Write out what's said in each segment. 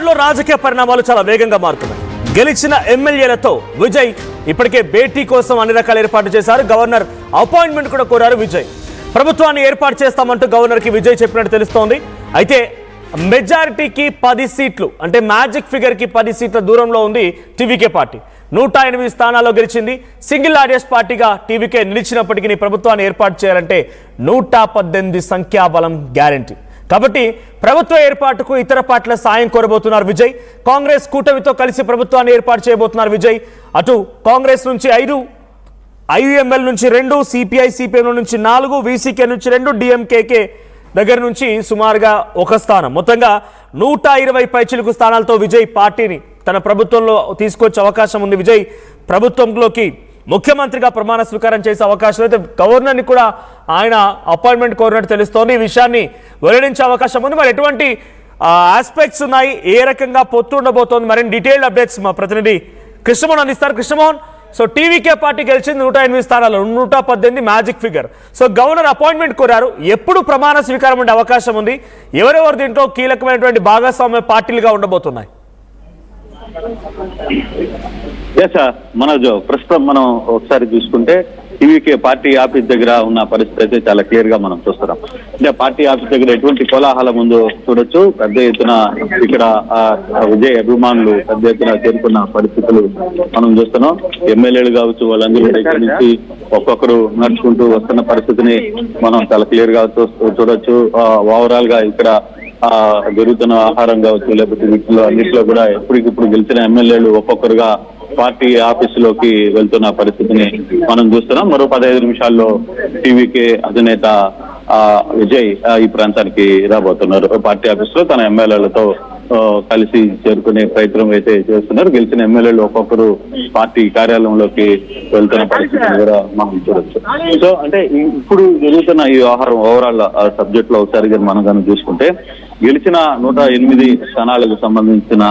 తమిళనాడులో రాజకీయ పరిణామాలు చాలా వేగంగా మారుతున్నాయి. గెలిచిన ఎమ్మెల్యేలతో విజయ్ ఇప్పటికే భేటీ కోసం అన్ని రకాల ఏర్పాట్లు చేశారు. గవర్నర్ అపాయింట్మెంట్ కూడా కోరారు విజయ్. ప్రభుత్వాన్ని ఏర్పాటు చేస్తామంటూ గవర్నర్కి విజయ్ చెప్పినట్టు తెలుస్తోంది. అయితే మెజారిటీకి 10 సీట్లు అంటే మ్యాజిక్ ఫిగర్కి 10 సీట్ల దూరంలో ఉంది టీవీకే పార్టీ. 108 స్థానాల్లో గెలిచింది. సింగిల్ లార్జెస్ట్ పార్టీగా టీవీకే నిలిచినప్పటికీ ప్రభుత్వాన్ని ఏర్పాటు చేయాలంటే 118 సంఖ్యాబలం గ్యారంటీ. కాబట్టి ప్రభుత్వ ఏర్పాటుకు ఇతర పార్టీల సాయం కోరబోతున్నారు విజయ్. కాంగ్రెస్ కూటమితో కలిసి ప్రభుత్వాన్ని ఏర్పాటు చేయబోతున్నారు విజయ్. అటు కాంగ్రెస్ నుంచి 5, ఐయుఎంఎల్ నుంచి 2, సిపిఐ సిపిఎం నుంచి 4, వీసీకే నుంచి 2, డిఎంకేకే దగ్గర నుంచి సుమారుగా 1 స్థానం. మొత్తంగా 120 పైచిలుకు స్థానాలతో విజయ్ పార్టీని తన ప్రభుత్వంలో తీసుకొచ్చే అవకాశం ఉంది. విజయ్ ప్రభుత్వంలోకి ముఖ్యమంత్రిగా ప్రమాణ స్వీకారం చేసే అవకాశం అయితే గవర్నర్ని కూడా ఆయన అపాయింట్మెంట్ కోరినట్టు తెలుస్తోంది. ఈ విషయాన్ని వెల్లడించే అవకాశం ఉంది. మరి ఎటువంటి ఆస్పెక్ట్స్ ఉన్నాయి, ఏ రకంగా పొత్తు ఉండబోతోంది, మరిన్ని డీటెయిల్డ్ అప్డేట్స్ మా ప్రతినిధి కృష్ణమోహన్ అందిస్తారు. కృష్ణమోహన్, సో టీవీకే పార్టీ గెలిచింది 108 స్థానాలు, 118 magic figure. So governor appointment కోరారు. ఎప్పుడు ప్రమాణ స్వీకారం ఉండే అవకాశం ఉంది? ఎవరెవరు దీంట్లో కీలకమైనటువంటి భాగస్వామ్య పార్టీలుగా ఉండబోతున్నాయి? మనోజ్, ప్రస్తుతం మనం ఒకసారి చూసుకుంటే టీవీకే పార్టీ ఆఫీస్ దగ్గర ఉన్న పరిస్థితి అయితే చాలా క్లియర్ గా మనం చూస్తున్నాం. అంటే పార్టీ ఆఫీస్ దగ్గర ఎటువంటి కోలాహలం ఉందో చూడొచ్చు. పెద్ద ఎత్తున ఇక్కడ విజయ్ అభిమానులు పెద్ద ఎత్తున చేరుకున్న పరిస్థితులు మనం చూస్తున్నాం. ఎమ్మెల్యేలు కావచ్చు, వాళ్ళందరూ ఇక్కడి నుంచి ఒక్కొక్కరు నడుచుకుంటూ వస్తున్న పరిస్థితిని మనం చాలా క్లియర్ గా చూడొచ్చు. ఓవరాల్ గా ఇక్కడ జరుగుతున్న ఆహారం కావచ్చు, లేకపోతే వీటిలో అన్నింటిలో కూడా ఎప్పటికిప్పుడు గెలిచిన ఎమ్మెల్యేలు ఒక్కొక్కరుగా పార్టీ ఆఫీసులోకి వెళ్తున్న పరిస్థితిని మనం చూస్తున్నాం. మరో 15 నిమిషాల్లో టీవీకే అధినేత విజయ్ ఈ ప్రాంతానికి రాబోతున్నారు. పార్టీ ఆఫీసులో తన ఎమ్మెల్యేలతో కలిసి చేరుకునే ప్రయత్నం అయితే చేస్తున్నారు. గెలిచిన ఎమ్మెల్యేలు ఒక్కొక్కరు పార్టీ కార్యాలయంలోకి వెళ్తున్న పరిస్థితిని కూడా మనం చూడొచ్చు. సో అంటే ఇప్పుడు జరుగుతున్న ఈ వ్యవహారం ఓవరాల్ సబ్జెక్ట్ లో ఒకసారి మనం కనుక చూసుకుంటే గెలిచిన 108 స్థానాలకు సంబంధించిన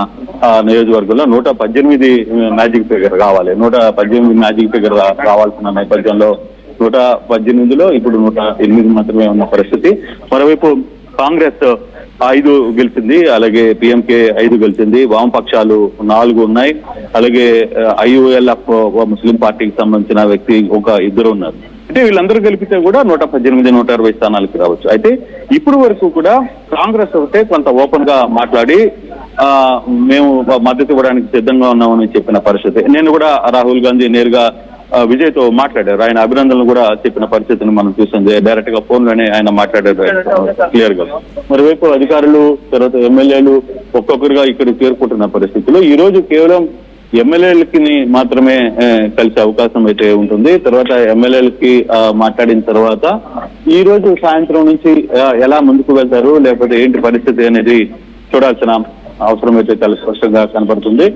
నియోజకవర్గంలో 118 మ్యాజిక్ ఫిగర్ కావాలి. 118 మ్యాజిక్ ఫిగర్ రావాల్సిన నేపథ్యంలో 118లో ఇప్పుడు 108 మాత్రమే ఉన్న పరిస్థితి. మరోవైపు కాంగ్రెస్ 5 గెలిచింది, అలాగే పిఎంకే 5 గెలిచింది, వామపక్షాలు 4 ఉన్నాయి, అలాగే ఐయుఎల్ఎఫ్ ముస్లిం పార్టీకి సంబంధించిన వ్యక్తి 2 ఉన్నారు. అంటే వీళ్ళందరూ కలిపితే కూడా 118, 120 స్థానాలకి రావచ్చు. అయితే ఇప్పుడు వరకు కూడా కాంగ్రెస్ ఒకటే కొంత ఓపెన్ గా మాట్లాడి మేము మద్దతు ఇవ్వడానికి సిద్ధంగా ఉన్నామని చెప్పిన పరిస్థితి. నేను కూడా రాహుల్ గాంధీ నేరుగా విజయ్ తో మాట్లాడారు. ఆయన అభినందనలు కూడా చెప్పిన పరిస్థితిని మనం చూసాం. డైరెక్ట్ గా ఫోన్ లోనే ఆయన మాట్లాడారు క్లియర్ గా. మరోవైపు అధికారులు, తర్వాత ఎమ్మెల్యేలు ఒక్కొక్కరుగా ఇక్కడ చేరుకుంటున్న పరిస్థితుల్లో ఈ రోజు కేవలం ఎమ్మెల్యేలకి మాత్రమే కలిసే అవకాశం అయితే ఉంటుంది. తర్వాత ఎమ్మెల్యేలకి మాట్లాడిన తర్వాత ఈ రోజు సాయంత్రం నుంచి ఎలా ముందుకు వెళ్తారు, లేకపోతే ఏంటి పరిస్థితి అనేది చూడాల్సిన అవసరం అయితే చాలా స్పష్టంగా కనపడుతుంది.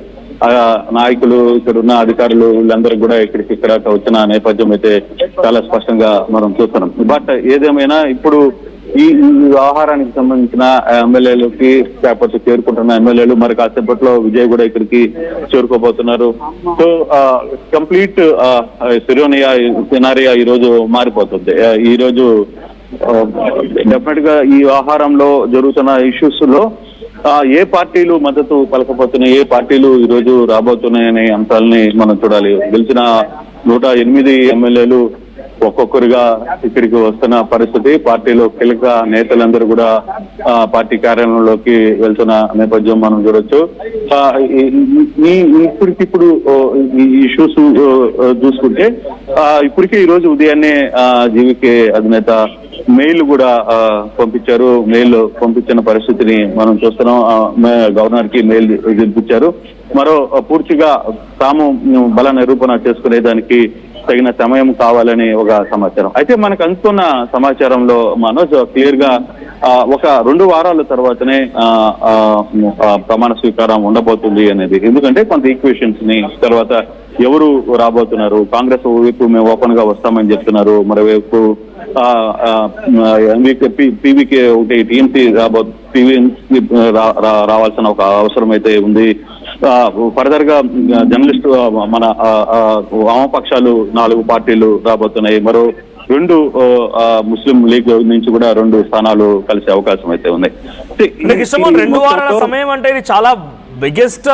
నాయకులు, ఇక్కడ ఉన్న అధికారులు వీళ్ళందరూ కూడా ఇక్కడ వచ్చిన నేపథ్యం అయితే చాలా స్పష్టంగా మనం చూస్తున్నాం. బట్ ఏదేమైనా ఇప్పుడు ఈ వ్యవహారానికి సంబంధించిన ఎమ్మెల్యేలకి లేకపోతే చేరుకుంటున్న ఎమ్మెల్యేలు మరి కాసేపట్లో విజయ్ కూడా ఇక్కడికి చేరుకోబోతున్నారు. సో కంప్లీట్ సినారియా ఈ రోజు మారిపోతుంది. ఈ రోజు డెఫినెట్ గా ఈ వ్యవహారంలో జరుగుతున్న ఇష్యూస్ లో ఏ పార్టీలు మద్దతు పలకపోతున్నాయి, ఏ పార్టీలు ఈ రోజు రాబోతున్నాయనే అంశాలని మనం చూడాలి. గెలిచిన 108 ఎమ్మెల్యేలు ఒక్కొక్కరుగా ఇక్కడికి వస్తున్న పరిస్థితి. పార్టీలో కీలక నేతలందరూ కూడా పార్టీ కార్యాలయంలోకి వెళ్తున్న నేపథ్యం మనం చూడొచ్చు. ఇప్పటికిప్పుడు ఈ ఇష్యూస్ చూసుకుంటే ఇప్పటికే ఈ రోజు ఉదయాన్నే జీవీకే అధినేత మెయిల్ కూడా పంపించారు. మెయిల్ పంపించిన పరిస్థితిని మనం చూస్తున్నాం. గవర్నర్ కి మెయిల్ పంపించారు. మరో పూర్తిగా తాము బల నిరూపణ చేసుకునేదానికి తగిన సమయం కావాలని ఒక సమాచారం. అయితే మనకు అందుతున్న సమాచారంలో మనోజ్ క్లియర్ గా ఒక 2 వారాల తర్వాతనే ప్రమాణ స్వీకారం ఉండబోతుంది అనేది. ఎందుకంటే కొంత ఈక్వేషన్స్ ని తర్వాత ఎవరు రాబోతున్నారు, కాంగ్రెస్ వైపు మేము ఓపెన్ గా వస్తామని చెప్తున్నారు, మరోవైపు పీవీకే ఒకటి టీఎంసీ రావాల్సిన ఒక అవసరం అయితే ఉంది. ఫర్దర్ గా జర్నలిస్టు మన వామపక్షాలు 4 పార్టీలు రాబోతున్నాయి. మరో రెండు ముస్లిం లీగ్ నుంచి కూడా 2 స్థానాలు కలిసే అవకాశం అయితే ఉన్నాయి. కిషన్మోహన్ 2 వారాల సమయం అంటే ఇది చాలా బిగ్గెస్ట్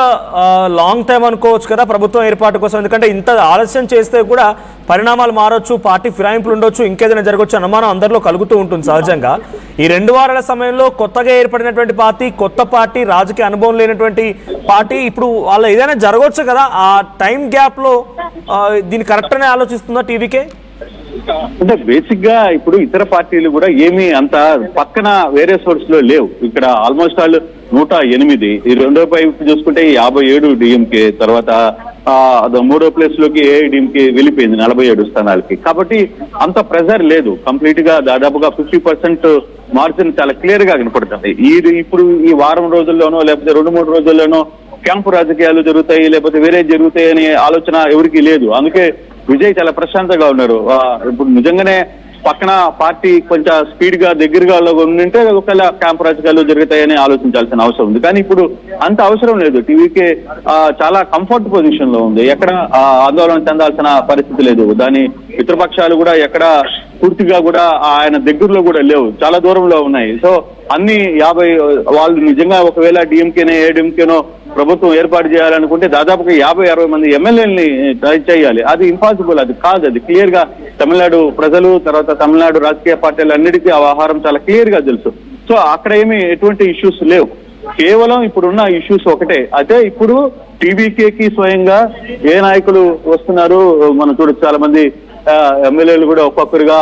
లాంగ్ టైం అనుకోవచ్చు కదా ప్రభుత్వం ఏర్పాటు కోసం. ఎందుకంటే ఇంత ఆలస్యం చేస్తే కూడా పరిణామాలు మారొచ్చు, పార్టీ ఫిరాయింపులు ఉండొచ్చు, ఇంకేదైనా జరగవచ్చు అనుమానం అందరిలో కలుగుతూ ఉంటుంది సహజంగా. ఈ 2 వారాల సమయంలో కొత్తగా ఏర్పడినటువంటి పార్టీ, కొత్త పార్టీ, రాజకీయ అనుభవం లేనటువంటి పార్టీ, ఇప్పుడు వాళ్ళ ఏదైనా జరగవచ్చు కదా, ఆ టైం గ్యాప్ లో దీన్ని కరెక్ట్ అనే ఆలోచిస్తుందా టీవీకే? అంటే బేసిక్ గా ఇప్పుడు ఇతర పార్టీలు కూడా ఏమీ అంత పక్కన వేరే సోర్స్ లో లేవు. ఇక్కడ ఆల్మోస్ట్ ఆల్ 108, ఈ రెండో వైపు చూసుకుంటే 57 డిఎంకే, తర్వాత మూడో ప్లేస్ లోకి ఏఐడిఎంకే వెళ్ళిపోయింది 47 స్థానాలకి. కాబట్టి అంత ప్రెజర్ లేదు. కంప్లీట్ గా దాదాపుగా 50% మార్జిన్ చాలా క్లియర్ గా కనపడుతుంది. ఇప్పుడు ఈ వారం రోజుల్లోనో లేకపోతే 2-3 రోజుల్లోనో క్యాంపు రాజకీయాలు జరుగుతాయి, లేకపోతే వేరే జరుగుతాయి అనే ఆలోచన ఎవరికి లేదు. అందుకే విజయ్ చాలా ప్రశాంతంగా ఉన్నారు. ఇప్పుడు నిజంగానే పక్కన పార్టీ కొంచెం స్పీడ్ గా దగ్గరగా ఉంటే ఒకవేళ క్యాంప్ రాజకీయాలు జరుగుతాయని ఆలోచించాల్సిన అవసరం ఉంది. కానీ ఇప్పుడు అంత అవసరం లేదు. టీవీకే చాలా కంఫర్ట్ పొజిషన్ లో ఉంది. ఎక్కడ ఆందోళన చెందాల్సిన పరిస్థితి లేదు. దాని మిత్రపక్షాలు కూడా ఎక్కడ పూర్తిగా కూడా ఆయన దగ్గరలో కూడా లేవు, చాలా దూరంలో ఉన్నాయి. సో అన్ని 50 వాళ్ళు నిజంగా ఒకవేళ డిఎంకేనో ఏడిఎంకేనో ప్రభుత్వం ఏర్పాటు చేయాలనుకుంటే దాదాపుగా 50-60 మంది ఎమ్మెల్యేలని ట్రై చేయాలి. అది ఇంపాసిబుల్, అది కాదు. అది క్లియర్ గా తమిళనాడు ప్రజలు, తర్వాత తమిళనాడు రాజకీయ పార్టీలు అన్నిటికీ ఆ వ్యవహారం చాలా క్లియర్ గా తెలుసు. సో అక్కడ ఏమి ఎటువంటి ఇష్యూస్ లేవు. కేవలం ఇప్పుడున్న ఇష్యూస్ ఒకటే. అయితే ఇప్పుడు టీవీకేకి స్వయంగా ఏ నాయకులు వస్తున్నారు మనం చూడొచ్చు. చాలా మంది ఎమ్మెల్యేలు కూడా ఒక్కొక్కరుగా